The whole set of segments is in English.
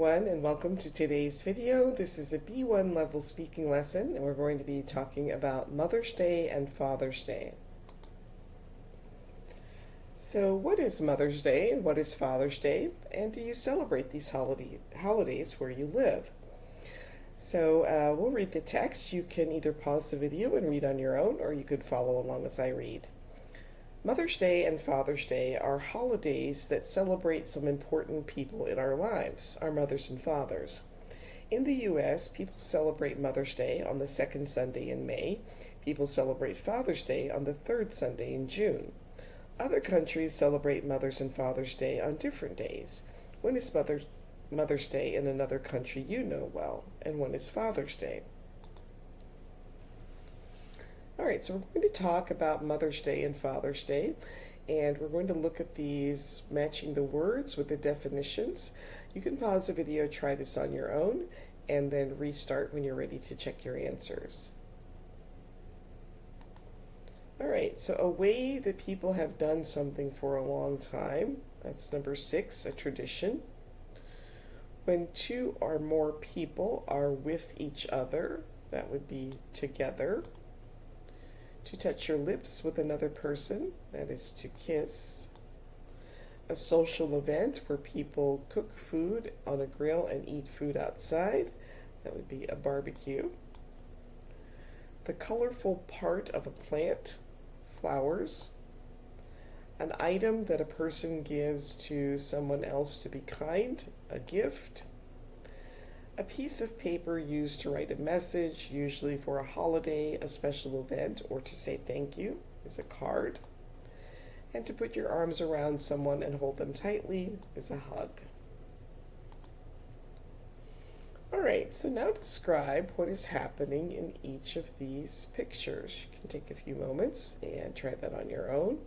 everyone, and welcome to today's video. This is a B1 level speaking lesson, and we're going to be talking about Mother's Day and Father's Day. So what is Mother's Day and what is Father's Day, and do you celebrate these holidays where you live? So we'll read the text. You can either pause the video and read on your own, or you could follow along as I read. Mother's Day and Father's Day are holidays that celebrate some important people in our lives, our mothers and fathers. In the U.S., people celebrate Mother's Day on the second Sunday in May. People celebrate Father's Day on the third Sunday in June. Other countries celebrate Mother's and Father's Day on different days. When is Mother's Day in another country you know well, and when is Father's Day? All right, so we're going to talk about Mother's Day and Father's Day, and we're going to look at these matching the words with the definitions. You can pause the video, try this on your own, and then restart when you're ready to check your answers. All right, so a way that people have done something for a long time, that's number 6, a tradition. When two or more people are with each other, that would be together. To touch your lips with another person, that is to kiss. A social event where people cook food on a grill and eat food outside, that would be a barbecue. The colorful part of a plant, flowers. An item that a person gives to someone else to be kind, a gift. A piece of paper used to write a message, usually for a holiday, a special event, or to say thank you, is a card. And to put your arms around someone and hold them tightly is a hug. All right, so now describe what is happening in each of these pictures. You can take a few moments and try that on your own,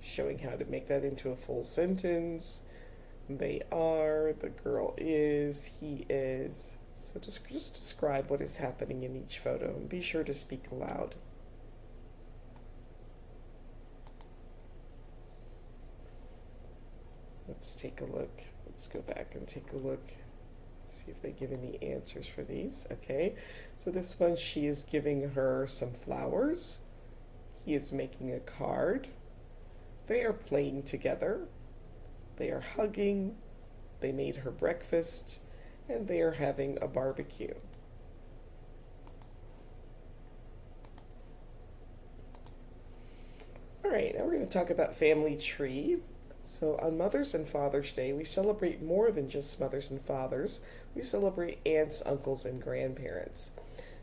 showing how to make that into a full sentence. They are, the girl is, he is. So just describe what is happening in each photo and be sure to speak aloud. Let's take a look. Let's go back and take a look. See if they give any answers for these. Okay, so this one, she is giving her some flowers. He is making a card. They are playing together. They are hugging, they made her breakfast, and they are having a barbecue. All right, now we're going to talk about family tree. So on Mother's and Father's Day, we celebrate more than just mothers and fathers. We celebrate aunts, uncles, and grandparents.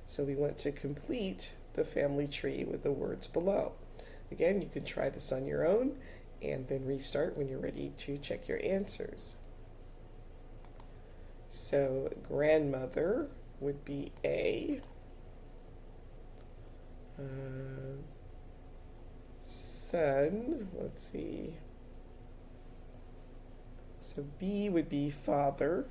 So we want to complete the family tree with the words below. Again, you can try this on your own, and then restart when you're ready to check your answers. So grandmother would be A. Son, let's see. So B would be father.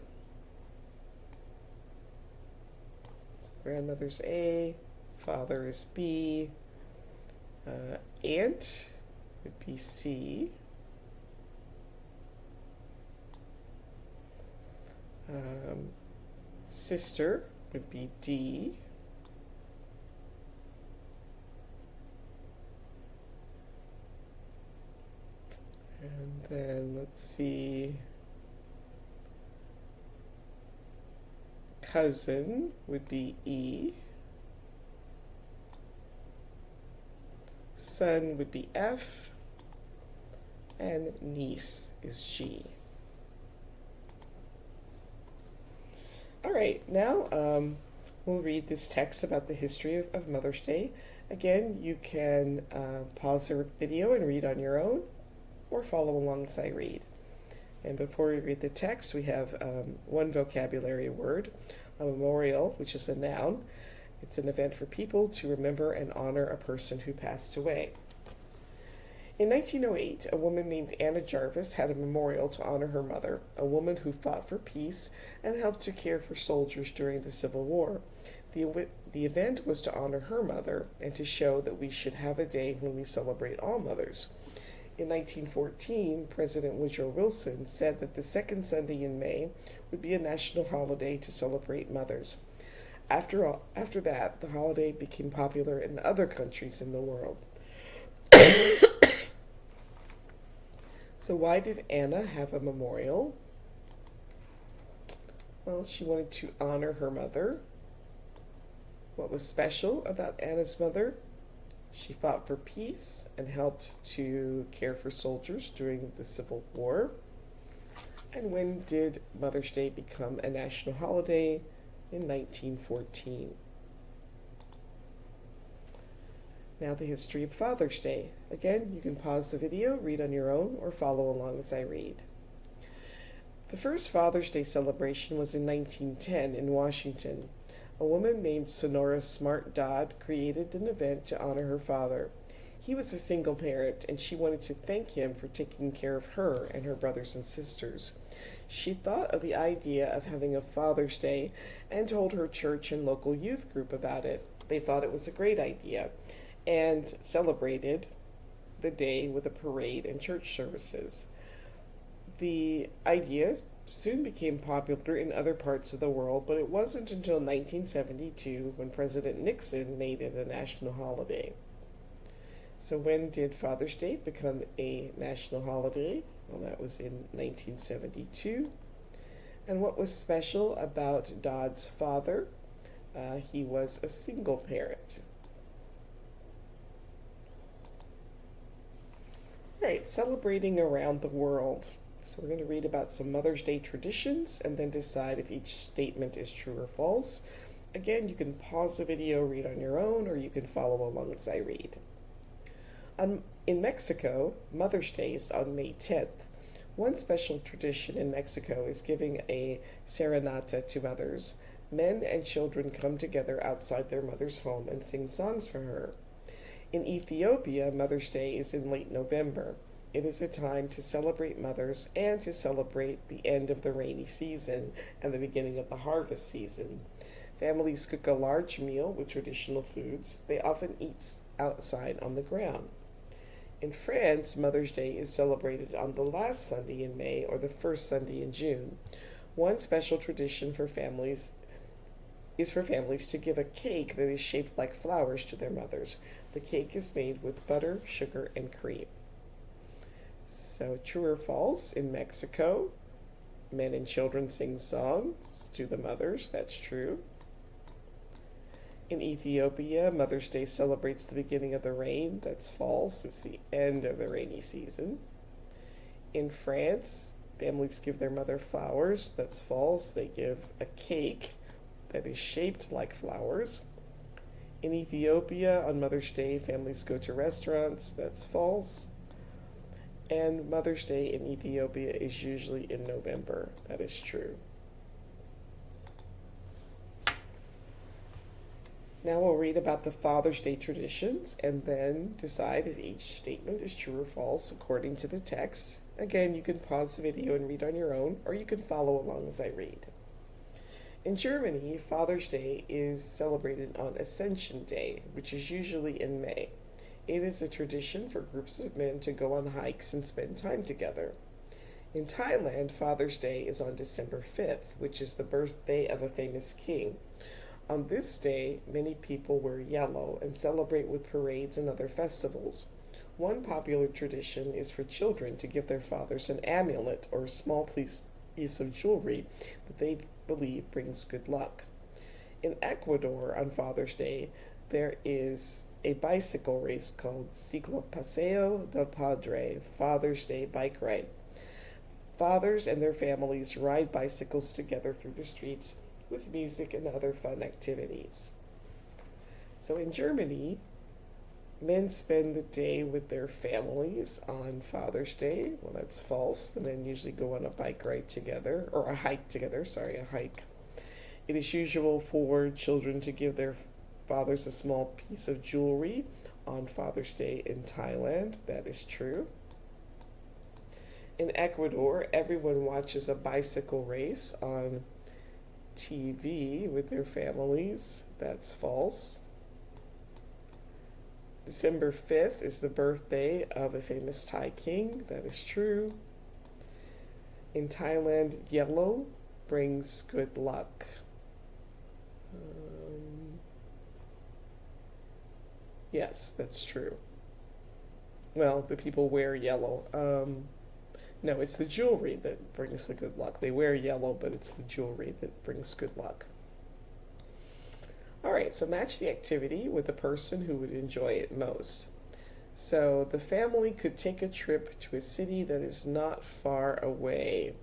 So grandmother's A, father is B. Aunt would be C. Sister would be D. And then let's see, cousin would be E. Son would be F, and niece is G. All right, now we'll read this text about the history of Mother's Day. Again, you can pause the video and read on your own, or follow along as I read. And before we read the text, we have one vocabulary word, a memorial, which is a noun. It's an event for people to remember and honor a person who passed away. In 1908, a woman named Anna Jarvis had a memorial to honor her mother, a woman who fought for peace and helped to care for soldiers during the Civil War. The event was to honor her mother and to show that we should have a day when we celebrate all mothers. In 1914, President Woodrow Wilson said that the second Sunday in May would be a national holiday to celebrate mothers. After that, the holiday became popular in other countries in the world. So, why did Anna have a memorial? Well, she wanted to honor her mother. What was special about Anna's mother? She fought for peace and helped to care for soldiers during the Civil War. And when did Mother's Day become a national holiday? In 1914. Now the history of Father's Day. Again, you can pause the video, read on your own, or follow along as I read. The first Father's Day celebration was in 1910 in Washington. A woman named Sonora Smart Dodd created an event to honor her father. He was a single parent, and she wanted to thank him for taking care of her and her brothers and sisters. She thought of the idea of having a Father's Day and told her church and local youth group about it. They thought it was a great idea and celebrated the day with a parade and church services. The idea soon became popular in other parts of the world, but it wasn't until 1972 when President Nixon made it a national holiday. So when did Father's Day become a national holiday? Well, that was in 1972. And what was special about Dodd's father? He was a single parent. All right, celebrating around the world. So we're going to read about some Mother's Day traditions and then decide if each statement is true or false. Again, you can pause the video, read on your own, or you can follow along as I read. In Mexico, Mother's Day is on May 10th. One special tradition in Mexico is giving a serenata to mothers. Men and children come together outside their mother's home and sing songs for her. In Ethiopia, Mother's Day is in late November. It is a time to celebrate mothers and to celebrate the end of the rainy season and the beginning of the harvest season. Families cook a large meal with traditional foods. They often eat outside on the ground. In France, Mother's Day is celebrated on the last Sunday in May or the first Sunday in June. One special tradition for families is for families to give a cake that is shaped like flowers to their mothers. The cake is made with butter, sugar, and cream. So, true or false? In Mexico, men and children sing songs to the mothers. That's true. In Ethiopia, Mother's Day celebrates the beginning of the rain. That's false. It's the end of the rainy season. In France, families give their mother flowers. That's false. They give a cake that is shaped like flowers. In Ethiopia, on Mother's Day, families go to restaurants. That's false. And Mother's Day in Ethiopia is usually in November. That is true. Now we'll read about the Father's Day traditions and then decide if each statement is true or false according to the text. Again, you can pause the video and read on your own, or you can follow along as I read. In Germany, Father's Day is celebrated on Ascension Day, which is usually in May. It is a tradition for groups of men to go on hikes and spend time together. In Thailand, Father's Day is on December 5th, which is the birthday of a famous king. On this day, many people wear yellow and celebrate with parades and other festivals. One popular tradition is for children to give their fathers an amulet or a small piece of jewelry that they believe brings good luck. In Ecuador, on Father's Day, there is a bicycle race called Ciclo Paseo del Padre, Father's Day bike ride. Fathers and their families ride bicycles together through the streets with music and other fun activities. So in Germany, men spend the day with their families on Father's Day. Well, that's false. The men usually go on a bike ride together, or a hike together, a hike. It is usual for children to give their fathers a small piece of jewelry on Father's Day in Thailand. That is true. In Ecuador, everyone watches a bicycle race on TV with their families. That's false. December 5th is the birthday of a famous Thai king. That is true. In Thailand, yellow brings good luck. Yes, that's true. Well, the people wear yellow. No, it's the jewelry that brings the good luck. They wear yellow, but it's the jewelry that brings good luck. All right, so match the activity with the person who would enjoy it most. So the family could take a trip to a city that is not far away.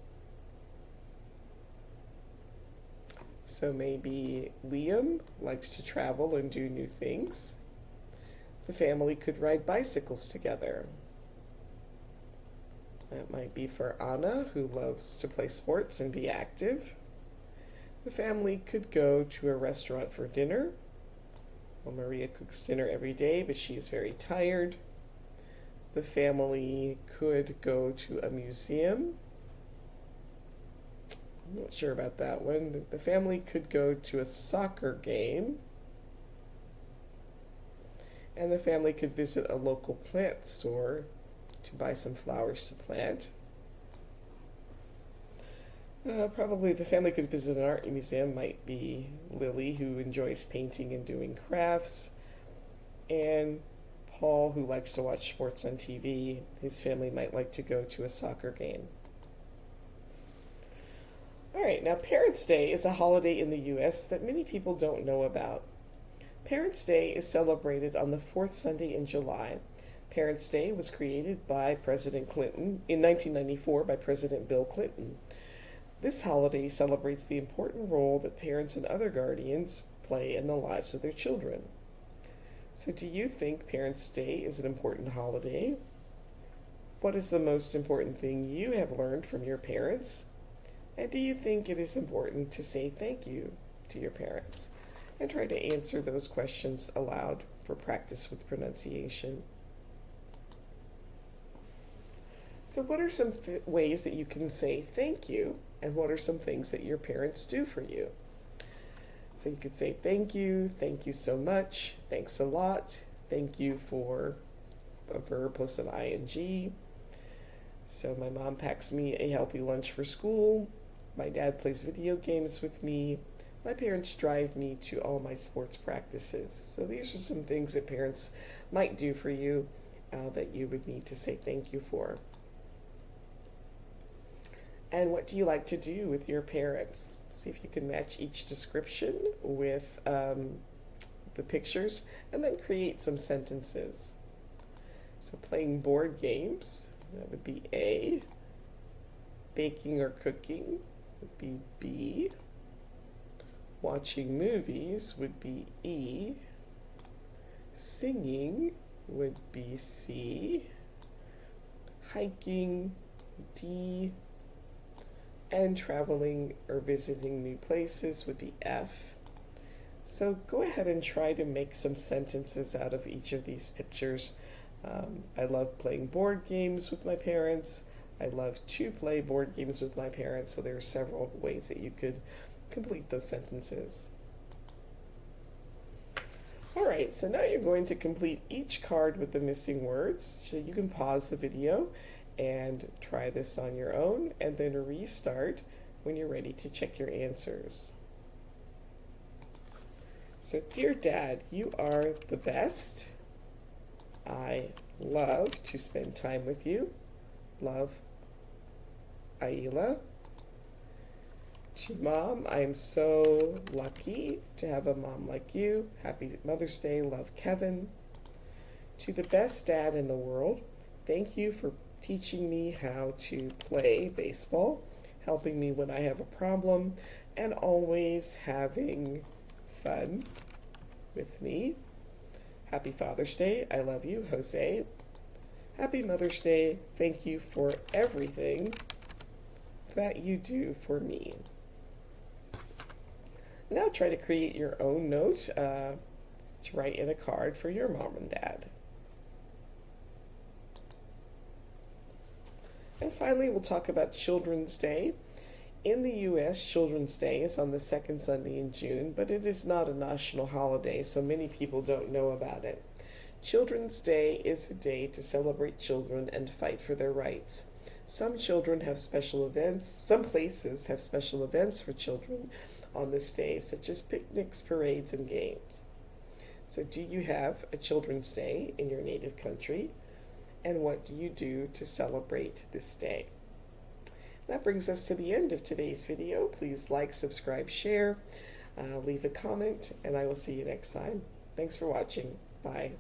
So maybe Liam likes to travel and do new things. The family could ride bicycles together. That might be for Anna, who loves to play sports and be active. The family could go to a restaurant for dinner. Well, Maria cooks dinner every day, but she is very tired. The family could go to a museum. I'm not sure about that one. The family could go to a soccer game. And the family could visit a local plant store to buy some flowers to plant. Probably the family could visit an art museum. Might be Lily, who enjoys painting and doing crafts, and Paul, who likes to watch sports on TV. His family might like to go to a soccer game. All right, now Parents' Day is a holiday in the U.S. that many people don't know about. Parents' Day is celebrated on the fourth Sunday in July. Parents' Day was created by President Clinton in 1994 by President Bill Clinton. This holiday celebrates the important role that parents and other guardians play in the lives of their children. So, do you think Parents' Day is an important holiday? What is the most important thing you have learned from your parents? And do you think it is important to say thank you to your parents? And try to answer those questions aloud for practice with pronunciation. So, what are some ways that you can say thank you? And what are some things that your parents do for you? So, you could say thank you so much, thanks a lot, thank you for a verb plus an ing. So, my mom packs me a healthy lunch for school. My dad plays video games with me. My parents drive me to all my sports practices. So, these are some things that parents might do for you that you would need to say thank you for. And what do you like to do with your parents? See if you can match each description with the pictures and then create some sentences. So playing board games, that would be A. Baking or cooking would be B. Watching movies would be E. Singing would be C. Hiking, D. And traveling or visiting new places would be F. So go ahead and try to make some sentences out of each of these pictures. I love playing board games with my parents. I love to play board games with my parents. So there are several ways that you could complete those sentences. All right, so now you're going to complete each card with the missing words. So you can pause the video and try this on your own, and then restart when you're ready to check your answers. So, dear Dad, you are the best. I love to spend time with you. Love, Aila. To Mom, I am so lucky to have a mom like you. Happy Mother's Day. Love, Kevin. To the best dad in the world, thank you for teaching me how to play baseball, helping me when I have a problem, and always having fun with me. Happy Father's Day. I love you, Jose. Happy Mother's Day. Thank you for everything that you do for me. Now try to create your own note to write in a card for your mom and dad. And finally, we'll talk about Children's Day. In the U.S., Children's Day is on the second Sunday in June, but it is not a national holiday, so many people don't know about it. Children's Day is a day to celebrate children and fight for their rights. Some children have special events, some places have special events for children on this day, such as picnics, parades, and games. So, do you have a Children's Day in your native country? And what do you do to celebrate this day? That brings us to the end of today's video. Please like, subscribe, share, leave a comment, and I will see you next time. Thanks for watching. Bye.